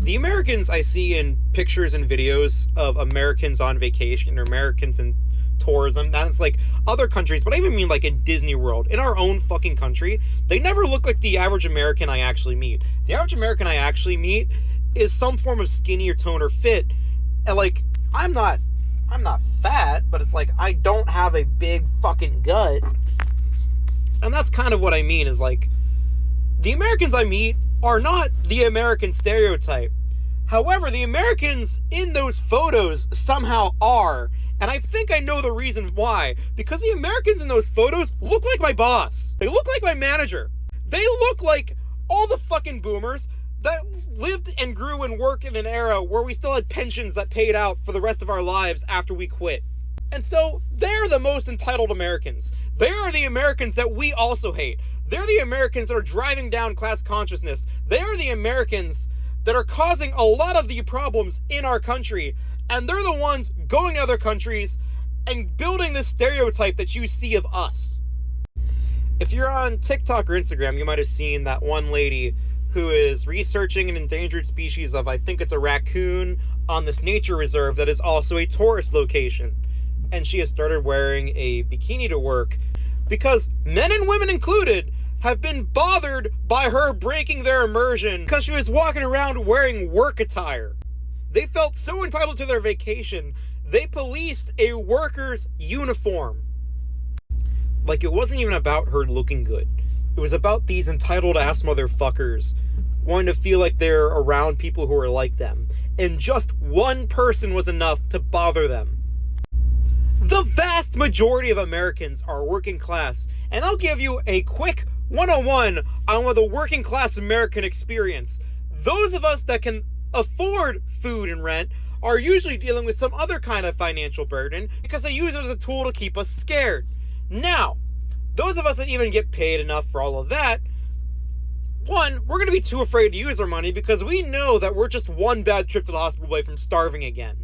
The Americans I see in pictures and videos of Americans on vacation or Americans in tourism, that's like other countries, but I even mean like in Disney World, in our own fucking country, they never look like the average American I actually meet. The average American I actually meet is some form of skinny or tone or fit. And like, I'm not fat, but it's like I don't have a big fucking gut. And that's kind of what I mean is like, the Americans I meet are not the American stereotype. However, the Americans in those photos somehow are. And I think I know the reason why. Because the Americans in those photos look like my boss. They look like my manager. They look like all the fucking boomers that lived and grew and worked in an era where we still had pensions that paid out for the rest of our lives after we quit. And so they're the most entitled Americans. They are the Americans that we also hate. They're the Americans that are driving down class consciousness. They are the Americans that are causing a lot of the problems in our country. And they're the ones going to other countries and building this stereotype that you see of us. If you're on TikTok or Instagram, you might have seen that one lady who is researching an endangered species of, I think it's a raccoon, on this nature reserve that is also a tourist location. And she has started wearing a bikini to work because men and women included have been bothered by her breaking their immersion because she was walking around wearing work attire. They felt so entitled to their vacation, they policed a worker's uniform. Like, it wasn't even about her looking good. It was about these entitled ass motherfuckers wanting to feel like they're around people who are like them. And just one person was enough to bother them. The vast majority of Americans are working class, and I'll give you a quick 101 on what the working class American experience. Those of us that can afford food and rent are usually dealing with some other kind of financial burden because they use it as a tool to keep us scared. Now, those of us that even get paid enough for all of that, one, we're going to be too afraid to use our money because we know that we're just one bad trip to the hospital away from starving again.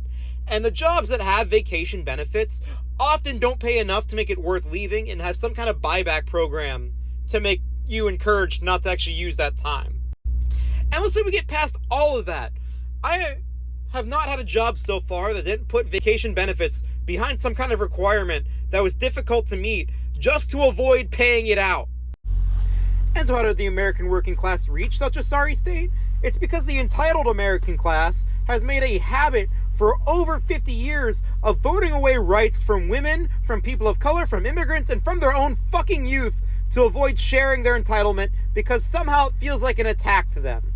And the jobs that have vacation benefits often don't pay enough to make it worth leaving and have some kind of buyback program to make you encouraged not to actually use that time. And let's say we get past all of that. I have not had a job so far that didn't put vacation benefits behind some kind of requirement that was difficult to meet just to avoid paying it out. And so how did the American working class reach such a sorry state? It's because the entitled American class has made a habit for over 50 years of voting away rights from women, from people of color, from immigrants, and from their own fucking youth to avoid sharing their entitlement because somehow it feels like an attack to them.